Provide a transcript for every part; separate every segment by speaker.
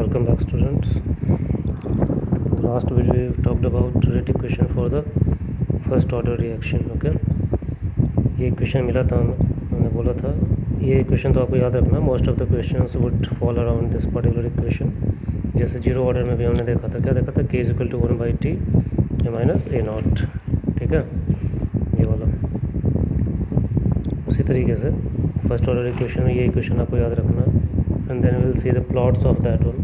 Speaker 1: welcome back students. Last video we talked about rate equation for the first order reaction. Okay, ये equation मिला था हमने बोला था ये इक्वेशन तो आपको याद रखना, most of the questions would fall around this particular equation. जैसे जीरो ऑर्डर में भी हमने देखा था, क्या देखा था, k equal to 1/t a minus a nought. ठीक है, ये वाला. उसी तरीके से फर्स्ट ऑर्डर इक्वेशन में ये इक्वेशन आपको याद रखना, and then will see the plots of that one,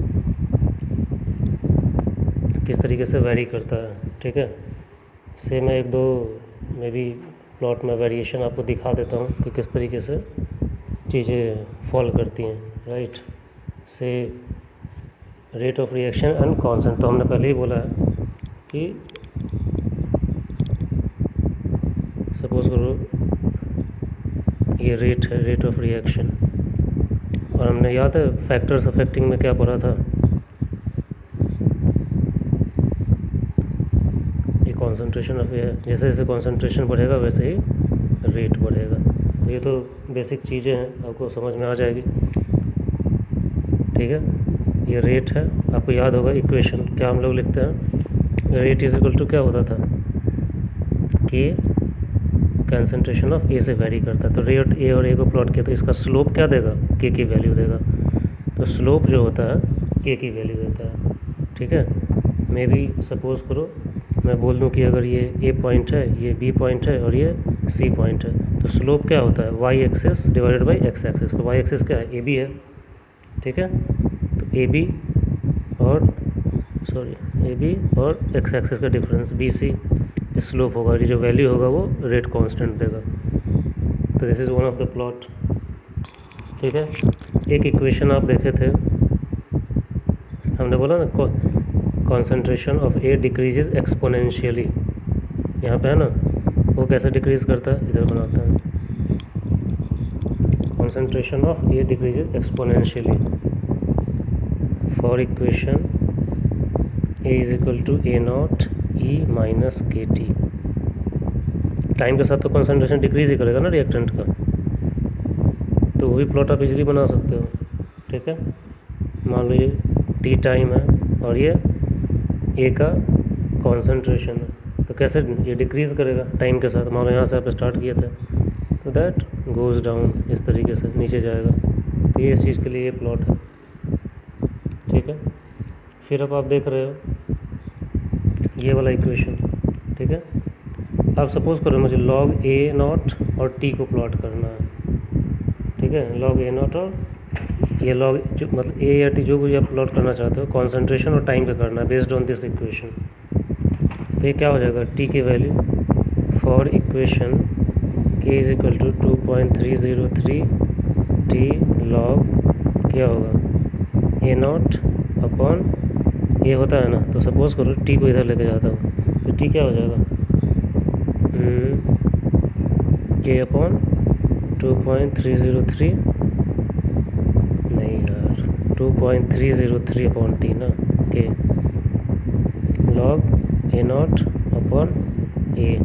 Speaker 1: किस तरीके से वेरी करता है. ठीक है, से मैं एक दो मे बी प्लॉट में वेरिएशन आपको दिखा देता हूँ कि किस तरीके से चीज़ें फॉल करती हैं. राइट, से rate of reaction and constant तो हमने पहले ही बोला है कि सपोज करो ये रेट है, रेट ऑफ रिएक्शन, और हमने याद है फैक्टर्स अफेक्टिंग में क्या पढ़ा था, ये कॉन्सेंट्रेशन ऑफ एयर, जैसे जैसे कॉन्सेंट्रेशन बढ़ेगा वैसे ही रेट बढ़ेगा. तो ये तो बेसिक चीज़ें हैं, आपको समझ में आ जाएगी. ठीक है, ये रेट है, आपको याद होगा इक्वेशन क्या हम लोग लिखते हैं, रेट इज इक्वल टू क्या होता था कि कंसंट्रेशन ऑफ ए से वेरी करता है. तो रेट ए और ए को प्लॉट किया तो इसका स्लोप क्या देगा, के की वैल्यू देगा. तो स्लोप जो होता है के की वैल्यू देता है. ठीक है, मे बी सपोज करो मैं बोल दूं कि अगर ये ए पॉइंट है, ये बी पॉइंट है और ये सी पॉइंट है, तो स्लोप क्या होता है Y axis divided by X axis. तो वाई एक्सिस क्या है, ए बी है. ठीक है, तो ए बी और एक्स एक्सिस का डिफरेंस बी सी स्लोप होगा, ये जो वैल्यू होगा वो रेट कांस्टेंट देगा. तो this is one of the plot. ठीक है, एक इक्वेशन आप देखे थे, हमने बोला ना concentration of A decreases exponentially. यहाँ पे है ना, वो कैसे डिक्रीज करता है, इधर बनाता है, concentration of A decreases exponentially for equation A is equal to A nought E minus K T. Time के साथ तो कॉन्सेंट्रेशन डिक्रीज ही करेगा ना रिएक्टेंट का, तो वो भी प्लॉट आप इजीली बना सकते हो. ठीक है, मान लो ये टी टाइम है और ये ए का कॉन्सेंट्रेशन है, तो कैसे ये डिक्रीज करेगा टाइम के साथ. मान लो यहाँ से आप स्टार्ट किए थे, तो दैट गोज़ डाउन, इस तरीके से नीचे जाएगा. तो ये इस चीज़ के लिए ये प्लॉट है. ठीक है, फिर अब आप देख रहे हो ये वाला इक्वेशन. ठीक है, आप सपोज करो मुझे लॉग ए नॉट और टी को प्लॉट करना है. ठीक है, लॉग ए नॉट और ये लॉग जो मतलब ए या टी जो कुछ आप प्लॉट करना चाहते हो, कॉन्सेंट्रेशन और टाइम का करना है बेस्ड ऑन दिस इक्वेशन. तो ये क्या हो जाएगा, टी की value for equation K is equal to 2.303 T log क्या होगा ए नॉट अपॉन ये होता है ना, तो सपोज करो टी को इधर लेके जाता हूँ, तो टी क्या हो जाएगा, के अपॉन 2.303 नहीं यार 2.303 अपॉन टी ना, के लॉग ए नॉट अपॉन ए.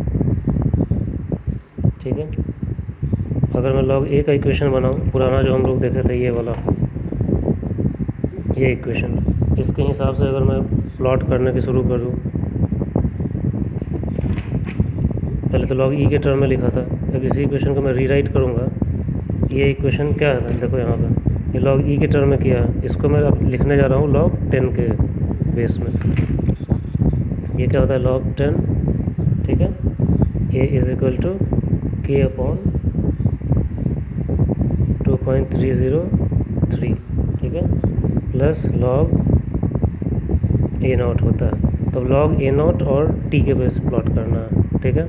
Speaker 1: ठीक है, अगर मैं लॉग ए का इक्वेशन बनाऊँ, पुराना जो हम लोग देखे थे ये वाला, ये इक्वेशन, इसके हिसाब से अगर मैं प्लॉट करने की शुरू करूँ, पहले तो लॉग ई के टर्म में लिखा था, अब इसी इक्वेशन को मैं रीराइट करूँगा. ये इक्वेशन क्या है, देखो यहाँ पे ये लॉग ई के टर्म में किया है, इसको मैं अब लिखने जा रहा हूँ लॉग 10 के बेस में. ये क्या होता है लॉग 10. ठीक है, ए इज इक्वल टू के अपॉन 2.303. ठीक है, प्लस लॉग ए नॉट होता है. तो लॉग ए नॉट और टी के बेस प्लॉट करना है. ठीक है,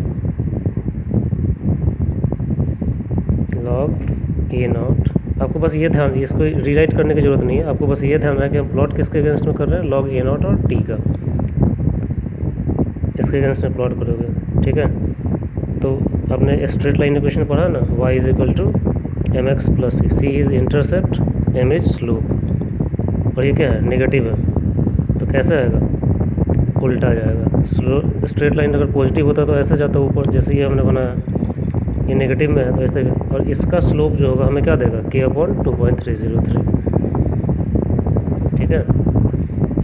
Speaker 1: लॉग ए नॉट, आपको बस ये ध्यान, इसको रीराइट करने की ज़रूरत नहीं है, आपको बस ये ध्यान रहे कि हम प्लॉट किसके अगेंस्ट में कर रहे हैं, लॉग ए नॉट और टी का, इसके अगेंस्ट में प्लॉट करोगे. ठीक है, तो आपने स्ट्रेट लाइन इक्वेशन पढ़ा ना, y is equal to M X plus C, C is intercept, M is slope, और ये क्या है नेगेटिव है, तो कैसे आएगा, उल्टा जाएगा. स्ट्रेट लाइन अगर पॉजिटिव होता तो ऐसे जाता ऊपर, जैसे ये हमने बनाया ये नेगेटिव में है तो ऐसे, और इसका स्लोप जो होगा हमें क्या देगा, के अपॉन 2.303. ठीक है,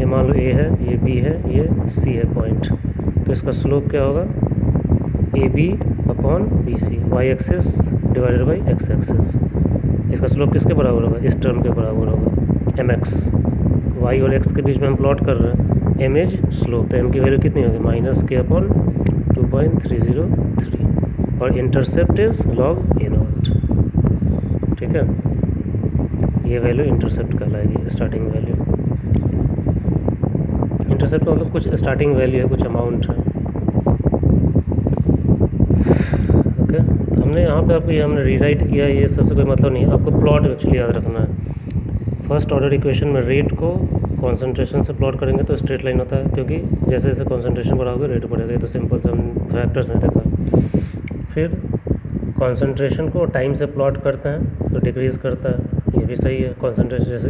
Speaker 1: ये मान लो ए है, ये बी है, ये सी है पॉइंट, तो इसका स्लोप क्या होगा, A B upon B C, Y axis divided by X axis. इसका स्लोप किसके बराबर होगा, इस टर्म के बराबर होगा, एम एक्स। वाई और एक्स के बीच में हम प्लॉट कर रहे हैं, एम इज स्लोप, तो एम की वैल्यू कितनी होगी, माइनस के अपॉन 2.303, और intercept is log A nought. ठीक है, ये वैल्यू इंटरसेप्ट कहलाएगी, स्टार्टिंग वैल्यू। इंटरसेप्ट मतलब कुछ स्टार्टिंग वैल्यू है, कुछ अमाउंट है। ओके, तो हमने यहाँ पे आपको ये हमने रीराइट किया, ये सबसे कोई मतलब नहीं है, आपको प्लॉट एक्चुअली याद रखना है। फर्स्ट ऑर्डर इक्वेशन में रेट को कॉन्सेंट्रेशन से प्लॉट करेंगे तो स्ट्रेट लाइन होता है, क्योंकि जैसे जैसे कॉन्सेंट्रेशन बढ़ाओगे रेट बढ़ेगा, ये तो सिंपल से हम फैक्टर्स में देखा। फिर कॉन्सेंट्रेशन को टाइम से प्लॉट करते हैं तो डिक्रीज़ करता है, ये भी सही है। कॉन्सेंट्रेशन जैसे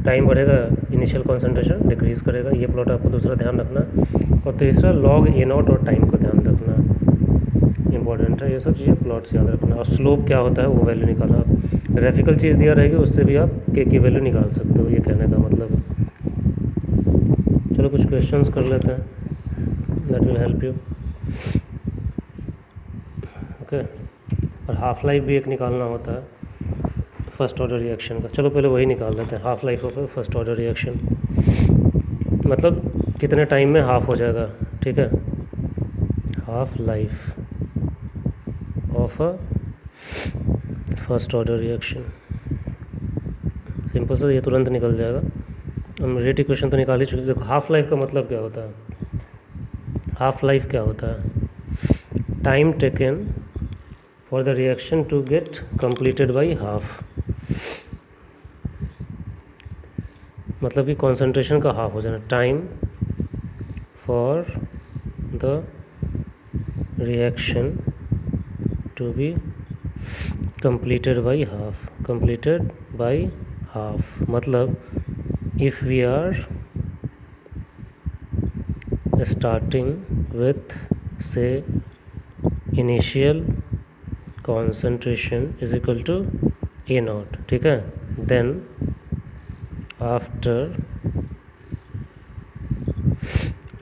Speaker 1: टाइम बढ़ेगा, इनिशियल कॉन्सेंट्रेशन डिक्रीज़ करेगा, ये प्लॉट आपको दूसरा ध्यान रखना। और तीसरा लॉग ए नॉट और टाइम को ध्यान रखना इंपॉर्टेंट है, ये सब चीज़ें प्लॉट्स याद रखना। और स्लोप क्या होता है वो वैल्यू निकालना, ग्राफिकल चीज़ दिया रहेगी उससे भी आप के की वैल्यू निकाल सकते हो, ये कहने का मतलब। चलो कुछ क्वेश्चंस कर लेते हैं, that will help you. Okay, और हाफ लाइफ भी एक निकालना होता है फर्स्ट ऑर्डर रिएक्शन का। चलो पहले वही निकाल लेते हैं, half life of first order reaction, मतलब कितने टाइम में हाफ हो जाएगा। ठीक है, half life of a first order reaction, simple से ये तुरंत निकल जाएगा। हम रेट इक्वेशन तो निकाल ही चुके। देखो हाफ लाइफ का मतलब क्या होता है, हाफ लाइफ क्या होता है, time taken for the reaction to get completed by half, मतलब कि कॉन्सेंट्रेशन का हाफ हो जाना, time for the reaction to be completed by half, completed by half, मतलब if we are starting with say initial concentration is equal to a naught, ठीक है, then after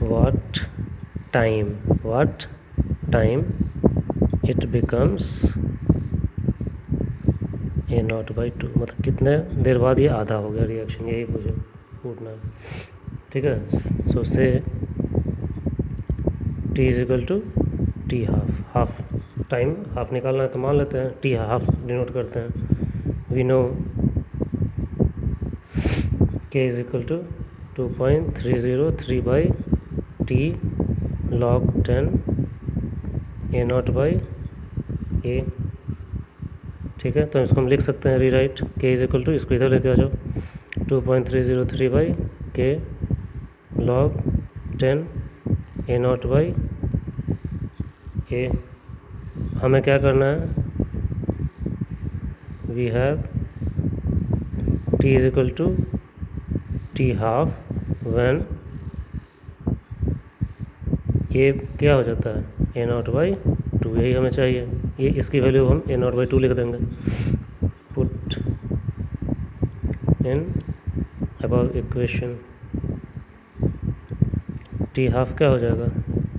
Speaker 1: what time it becomes A nought by two, मतलब कितने देर बाद ये आधा हो गया रिएक्शन, यही मुझे पूछना है। ठीक है, सो से T is equal to T half, half time half निकालना है तो मान लेते हैं टी हाफ डिनोट करते हैं। We know K is equal to 2.303 by T log 10 A nought by A. ठीक है, तो इसको हम लिख सकते हैं रीराइट, के इज इक्वल टू, इसको इधर लेके आ जाओ, 2.303 by K log 10 A nought by A. हमें क्या करना है, we have T is equal to T half when A क्या हो जाता है, ए नॉट बाई टू, यही हमें चाहिए। ये इसकी वैल्यू हम ए नॉट बाई टू लिख देंगे, put in above equation. T half क्या हो जाएगा,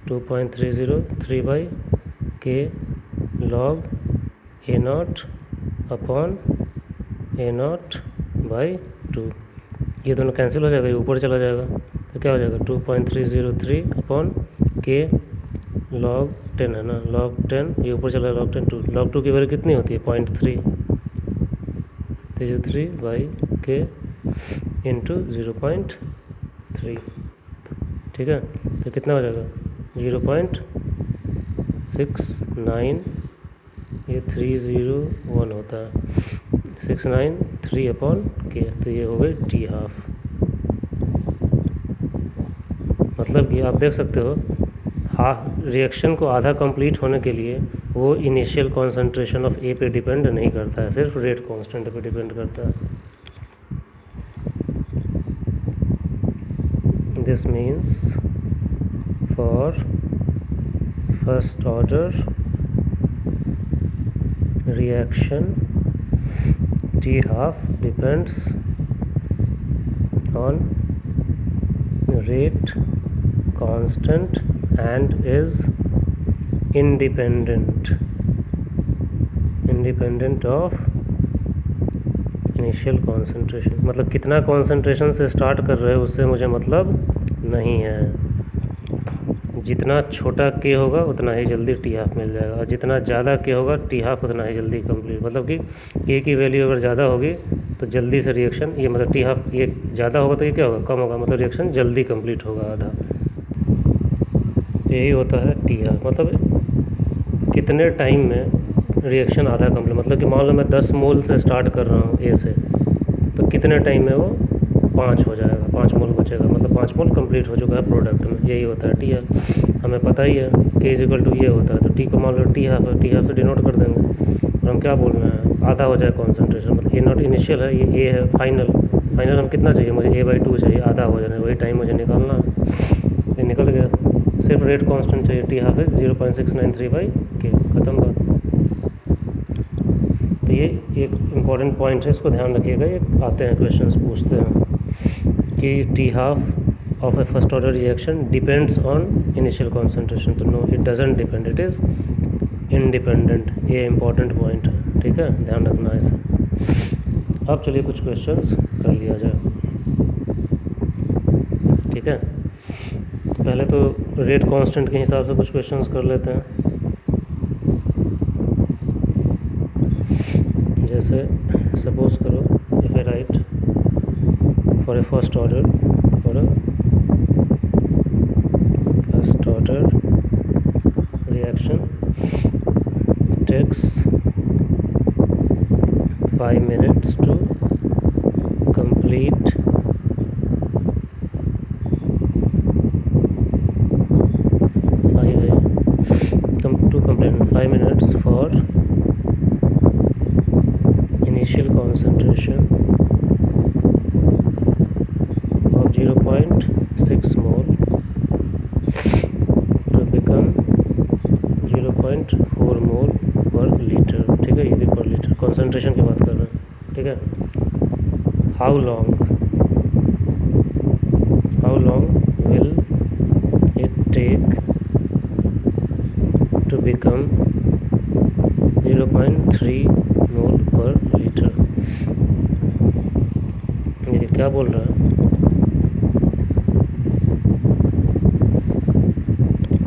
Speaker 1: 2.303 by K log A nought upon A nought by two, ये दोनों कैंसिल हो जाएगा, ये ऊपर चला जाएगा, तो क्या हो जाएगा 2.303 अपॉन के लॉग 10 है ना, लॉग 10, ये ऊपर चला लॉग 10 टू, लॉग 2 की वैल्यू कितनी होती है 0.3, 303 बाई के इंटू 0.3। ठीक है, तो कितना हो जाएगा 0.69, ये 301 होता है, 693 अपॉन के, तो ये हो गई टी हाफ। मतलब कि आप देख सकते हो हाफ रिएक्शन को आधा कंप्लीट होने के लिए वो इनिशियल कॉन्सेंट्रेशन ऑफ ए पे डिपेंड नहीं करता है, सिर्फ रेट कांस्टेंट पे डिपेंड करता है। This means for first order reaction T half depends on rate constant and is independent of initial concentration. मतलब कितना कॉन्सेंट्रेशन से स्टार्ट कर रहे हो उससे मुझे मतलब नहीं है। जितना छोटा के होगा उतना ही जल्दी टी हाफ मिल जाएगा, और जितना ज़्यादा के होगा टी हाफ उतना ही जल्दी कंप्लीट। मतलब कि के की वैल्यू अगर ज़्यादा होगी तो जल्दी से रिएक्शन, ये मतलब टी हाफ ये ज़्यादा होगा तो ये क्या होगा, कम होगा, मतलब रिएक्शन जल्दी कंप्लीट होगा आधा। यही होता है टी हाफ। मतलब कितने टाइम में रिएक्शन आधा कंप्लीट, मतलब कि मान लो मैं 10 मोल से स्टार्ट कर रहा हूँ ए से, तो कितने टाइम में वो 5 हो जाएगा, 5 मोल बचेगा, मतलब 5 मोल कंप्लीट हो चुका है प्रोडक्ट में। यही होता है टी हाफ। हमें पता ही है के इज इक्वल टू ये होता है, तो टी को मान लो टी हाफ है, टी हाफ से डिनोट कर देंगे। और हम क्या बोल रहे हैं, आधा हो जाए कॉन्सेंट्रेशन। मतलब ए नॉट इनिशियल है, ये ए है फाइनल। फाइनल हम कितना चाहिए, मुझे A/2 चाहिए, आधा हो जाना, वही टाइम मुझे निकालना है। ये निकल गया। सिर्फ रेट कांस्टेंट चाहिए, टी हाफ इज 0.693/K, ख़त्म बात। तो ये एक इम्पॉर्टेंट पॉइंट है, इसको ध्यान रखिएगा। ये आते हैं क्वेश्चंस पूछते हैं कि T half of a first order reaction depends on initial concentration. तो no, it doesn't depend, it is independent. ये इम्पॉर्टेंट पॉइंट है, ठीक है, ध्यान रखना है इसे। अब चलिए कुछ क्वेश्चंस कर लिया जाए, ठीक है। पहले तो रेट कांस्टेंट के हिसाब से कुछ क्वेश्चंस कर लेते हैं। जैसे सपोज करो, if I write for a first order reaction takes 5 minutes to complete 5 minutes for initial concentration of 0.6 mole to become 0.4 mole per liter, ठीक है। ये भी पर लीटर कॉन्सेंट्रेशन की बात कर रहे हैं, ठीक है। How long will it take to become 0.3 mole per litre. ये क्या बोल रहा है,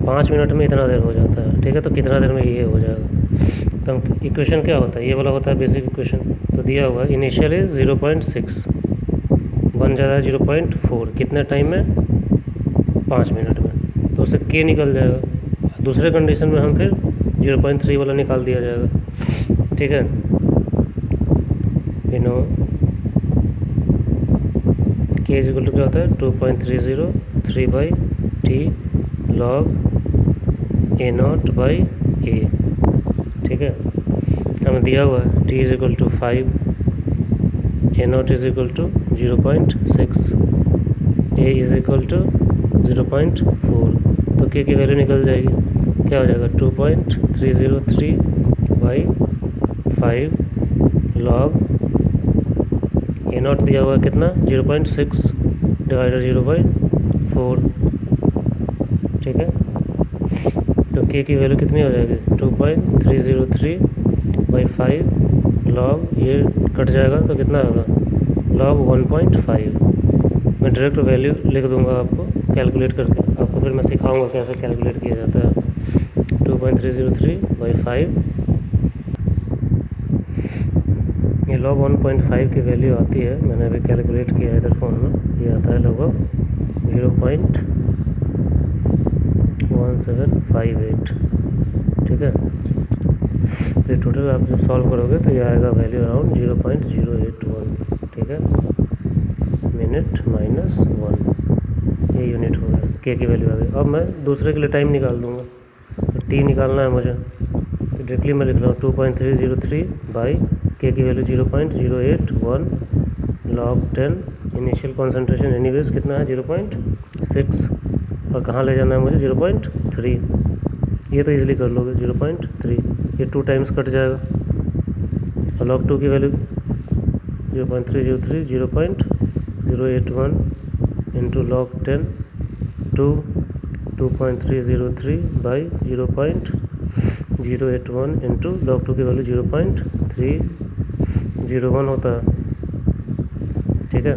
Speaker 1: 5 मिनट में इतना देर हो जाता है, ठीक है। तो कितना देर में ये हो जाएगा। तो इक्वेशन क्या होता है, ये वाला होता है बेसिक इक्वेशन। तो दिया हुआ है इनिशियल इज 0.6, बन जाता है 0.4, कितने टाइम में, 5 मिनट में। तो उससे के निकल जाएगा। दूसरे कंडीशन में हम फिर 0.3 वाला निकाल दिया जाएगा, ठीक है। You know K is equal to क्या होता है, 2.303/T log A0/A, ठीक है। हमें दिया हुआ है T is equal to 5, A0 is equal to 0.6, A is equal to 0.4। तो के की वैल्यू निकल जाएगी, क्या हो जाएगा, 2.303/5 log A0 दिया हुआ है कितना, 0.6 डिवाइडेड 0.4, ठीक है। तो के की वैल्यू कितनी हो जाएगी, 2.303/5 log, ये कट जाएगा तो कितना होगा, log 1.5। मैं डायरेक्ट वैल्यू लिख दूंगा आपको कैलकुलेट करके, आपको फिर मैं सिखाऊंगा कैसे कैलकुलेट किया जाता है। 2.303/5, ये log 1.5 की वैल्यू आती है, मैंने अभी कैलकुलेट किया है इधर फ़ोन में, ये आता है लगभग 0.1758, ठीक है। तो ये टोटल आप जब सॉल्व करोगे तो ये आएगा वैल्यू अराउंड 0.081, ठीक है, मिनट माइनस 1, ये यूनिट हो गया, के की वैल्यू आ गई। अब मैं दूसरे के लिए टाइम निकाल दूंगा, तो टी निकालना है मुझे, तो डायरेक्टली मैं लिख रहा हूँ 2.303/K की value 0.081 log 10, initial concentration anyways कितना है, 0.6, और कहाँ ले जाना है मुझे, 0.3। ये तो इजीली कर लोगे, 0.3, ये 2 टाइम्स कट जाएगा, और log 2 की value 0.303, 0.081 into log 10 into 2.303 by 0.081 into log 2 की वैल्यू 0.301 होता है। ठीक है,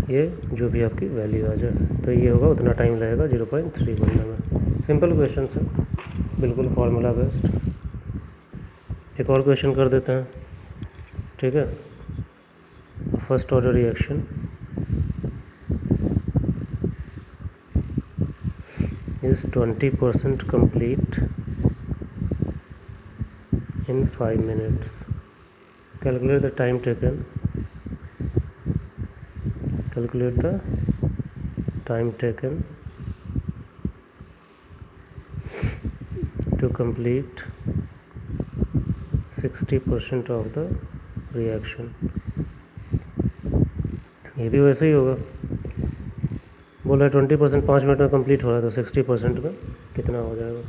Speaker 1: ये जो भी आपकी वैल्यू आ जाए, तो ये होगा, उतना टाइम लगेगा 0.3 बनने में। सिंपल क्वेश्चन है, बिल्कुल फार्मूला बेस्ड। एक और क्वेश्चन कर देते हैं। ठीक है, first order reaction is 20% complete in 5 minutes. Calculate the time taken. Calculate the time taken to complete 60% of the reaction. ये भी वैसे ही होगा, बोल रहा है 20% 5 मिनट में कंप्लीट हो रहा है, तो 60% में कितना हो जाएगा।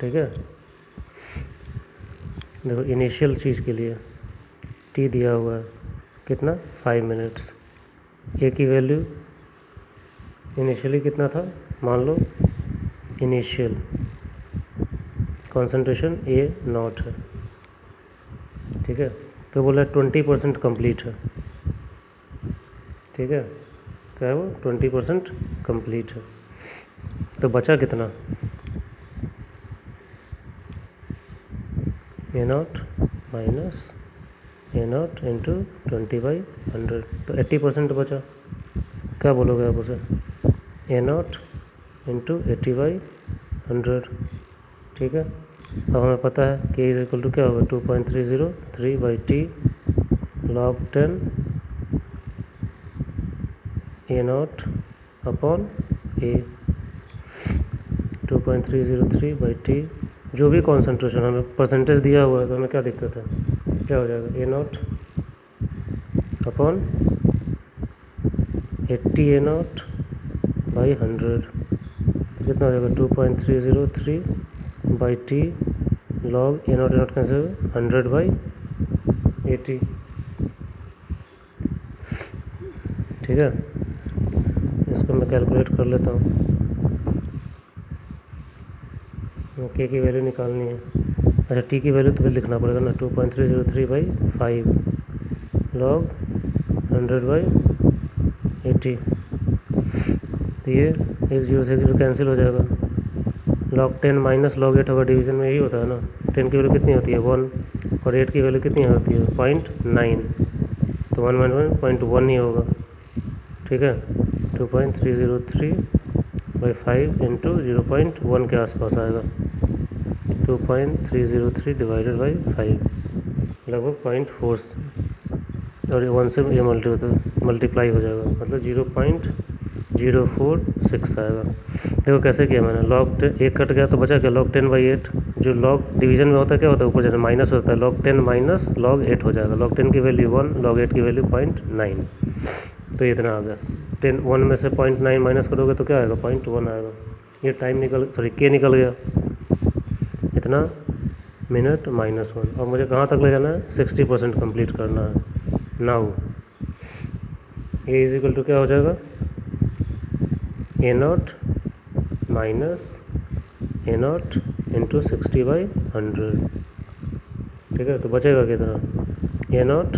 Speaker 1: ठीक है, देखो इनिशियल चीज़ के लिए टी दिया हुआ है कितना, 5 मिनट्स। ए की वैल्यू इनिशियली कितना था, मान लो इनिशियल कॉन्सेंट्रेशन ए नॉट है। ठीक है, तो बोला 20% कंप्लीट है। ठीक है, क्या है वो, 20% कंप्लीट है। तो बचा कितना, A nought minus A nought into 20/100, तो 80% बचा। क्या बोलोगे आप उसे, ए नॉट इंटू 80/100। ठीक है, अब हमें पता है कि इज इक्वल टू क्या होगा, 2.303/t log 10 A nought upon A. 2.303/t, जो भी कॉन्सेंट्रेशन हमें परसेंटेज दिया हुआ है, तो हमें क्या दिक्कत है, क्या हो जाएगा, A nought upon 80 A nought by 100, तो कितना हो जाएगा 2.303/t लॉग ए नॉट कैसे 100/80। ठीक है, इसको मैं कैलकुलेट कर लेता हूँ। के की वैल्यू निकालनी है। अच्छा, टी की वैल्यू तो फिर लिखना पड़ेगा ना, 2.303/5 लॉग 100/80। तो ये 1 0 से 1 0 कैंसिल हो जाएगा। log 10 माइनस log 8 होगा, डिवीज़न में यही होता है ना। 10 की वैल्यू कितनी होती है, 1, और 8 की वैल्यू कितनी होती है, 0.9, तो 1 - 0.1 ही होगा। ठीक है, 2.303/5 इंटू 0.1 के आसपास आएगा, 2.303 डिवाइडेड बाई 5 लगभग 0.4, और 1 से ये मल्टीप्लाई हो जाएगा, मतलब 0.046 आएगा। देखो कैसे किया मैंने, log 10 1 कट गया तो बचा क्या, log 10/8, जो log डिवीज़न में होता है क्या होता है, ऊपर जाना माइनस होता है, log 10 माइनस log 8 हो जाएगा। log 10 की वैल्यू 1, log 8 की वैल्यू 0.9, तो ये इतना आ गया। 1 में से 0.9 माइनस करोगे तो क्या आएगा, 0.1 आएगा। ये टाइम के निकल गया, इतना मिनट -1। और मुझे कहाँ तक ले जाना है, 60% कंप्लीट करना है। Now A is equal to क्या हो जाएगा, A nought minus A nought into 60/100। ठीक है, तो बचेगा कितना, ए नॉट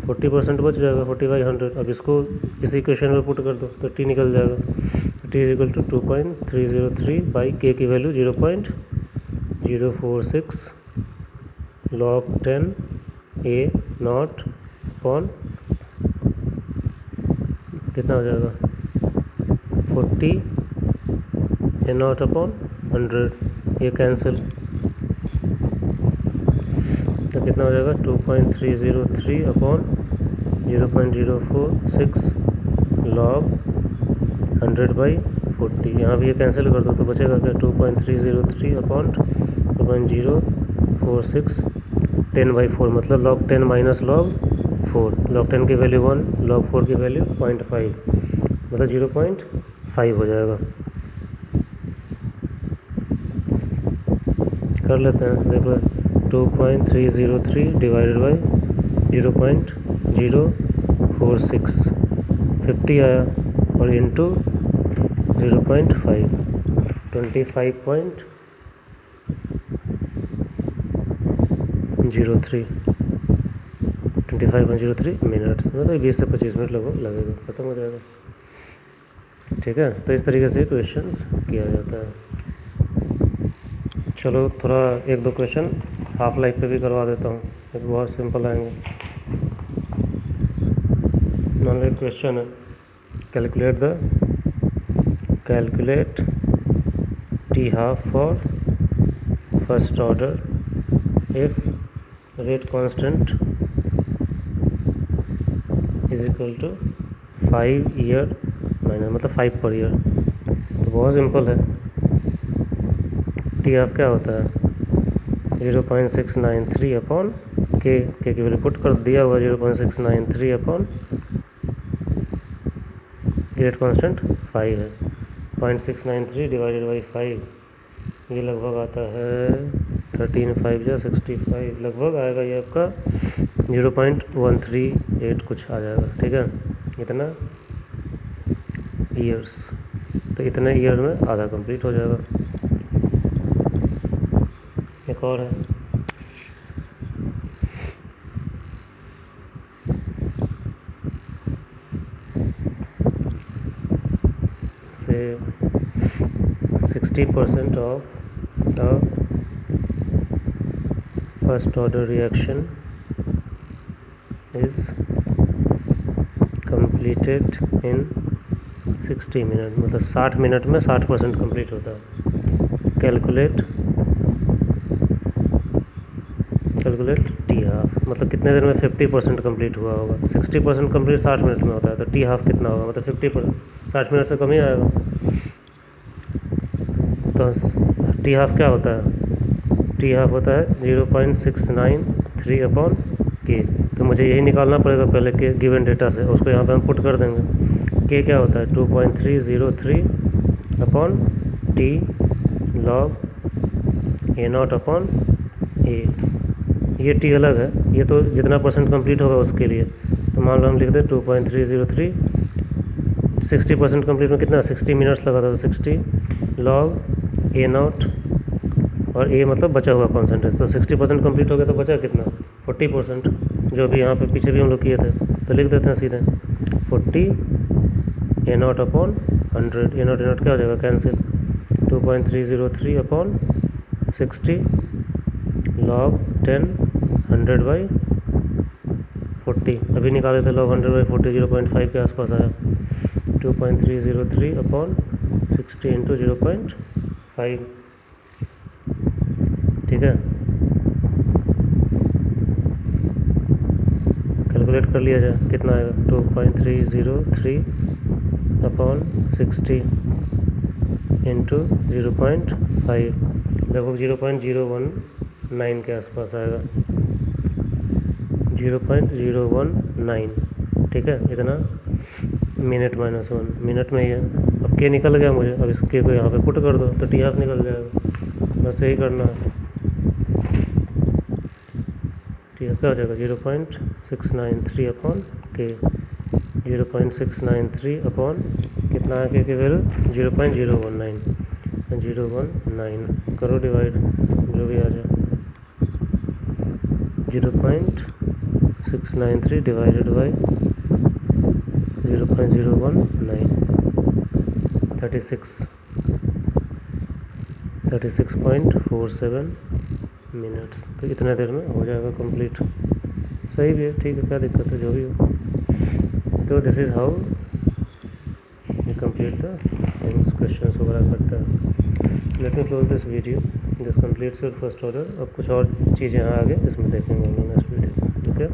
Speaker 1: 40% बच जाएगा, 40/100। अब इसको इसी क्वेश्चन में पुट कर दो तो टी निकल जाएगा। T is equal to 2.303/k की value 0.046 log 10 A nought upon कितना हो जाएगा, 40 ए नॉट अपॉन 100, ये कैंसिल, तो कितना हो जाएगा 2.303 अपॉन 0.046 log 100/40। यहाँ भी ये कैंसिल कर दो तो बचेगा क्या, 2.303 अपॉन 2.046 10/4, मतलब log 10 माइनस log 4। log 10 की वैल्यू 1, log 4 की वैल्यू 0.5, मतलब 0.5 हो जाएगा। कर लेते हैं, देखो 2.303 डिवाइडेड बाई 0.046, 50 आया, और इंटू 0.5 25.03 मिनट्स, मतलब 20 से 25 मिनट लगभग लगेगा, ख़त्म हो जाएगा। ठीक है, तो इस तरीके से क्वेश्चंस किया जाता है। चलो थोड़ा एक दो क्वेश्चन हाफ लाइफ पे भी करवा देता हूँ, ये बहुत सिंपल आएंगे। मान लो क्वेश्चन है, calculate T half for first order if rate constant is equal to 5 year minus, मतलब 5 पर ईयर। तो बहुत सिंपल है, टी हाफ क्या होता है 0.693 अपॉन के की वैल्यू पुट कर दिया हुआ 0.693 अपॉन रेट कांस्टेंट 5 है, 0.693 डिवाइडेड बाई 5, ये लगभग आता है 13×5 या 65, लगभग आएगा ये आपका 0.138 कुछ आ जाएगा। ठीक है, इतना ईयर्स, तो इतने ईयर में आधा कंप्लीट हो जाएगा। एक और है, से 60% of the first order reaction is completed in 60 minute, मतलब 60 मिनट में 60% कंप्लीट होता है। कैलकुलेट टी हाफ, मतलब कितने देर में 50% कंप्लीट हुआ होगा। 60% कंप्लीट 60 मिनट में होता है, तो टी हाफ कितना होगा, मतलब 50%, 60 मिनट से कम ही आएगा। तो टी हाफ क्या होता है, टी हाफ होता है 0.693 अपॉन के। तो मुझे यही निकालना पड़ेगा पहले के गिवन डेटा से, उसको यहाँ पे हम पुट कर देंगे। के क्या होता है 2.303 upon T log A nought upon A. ये टी अलग है, ये तो जितना परसेंट कंप्लीट होगा उसके लिए। तो मान लो हम लिख दें 2.303, 60% कंप्लीट में कितना 60 मिनट्स लगा था, तो 60 लॉग ए नॉट, और ए मतलब बचा हुआ कॉन्सेंट्रेट। तो 60% कंप्लीट हो गया, तो बचा कितना 40%, जो भी यहाँ पे पीछे भी हम लोग किए थे। तो लिख देते हैं सीधे 40 ए नॉट अपॉन 100, ए नॉट क्या हो जाएगा कैंसिल, 2.303 अपॉन 60 लॉग 10 100/40। अभी निकाले थे लॉग 100/40, 0.5 के आसपास आया। 2.303 अपॉन 60 इंटू 0.5। ठीक है, कैलकुलेट कर लिया जाए कितना आएगा, 2.303 अपॉन 60 इंटू 0.5, लगभग 0.019 के आसपास आएगा, 0.019। ठीक है, इतना मिनट माइनस 1 मिनट में ही है। अब के निकल गया मुझे, अब इस के को यहाँ पे पुट कर दो तो टी हाफ निकल जाएगा। बस यही करना है। टी हाफ क्या हो जाएगा 0.693 अपॉन के, 0.693 अपॉन कितना है के वैल्यू 0.019 करो डिवाइड, जो भी आ जाए 0.693 डिवाइडेड बाई 0.019, 36.47 मिनट्स। तो इतने देर में हो जाएगा कंप्लीट। सही भी है, ठीक है, क्या दिक्कत है, जो भी हो। तो this is how you complete the things, questions वगैरह करता है। Let me close this video, this completes your first order. अब कुछ और चीज़ें यहाँ आगे इसमें देखेंगे हम लोग नेक्स्ट वीडियो। ओके।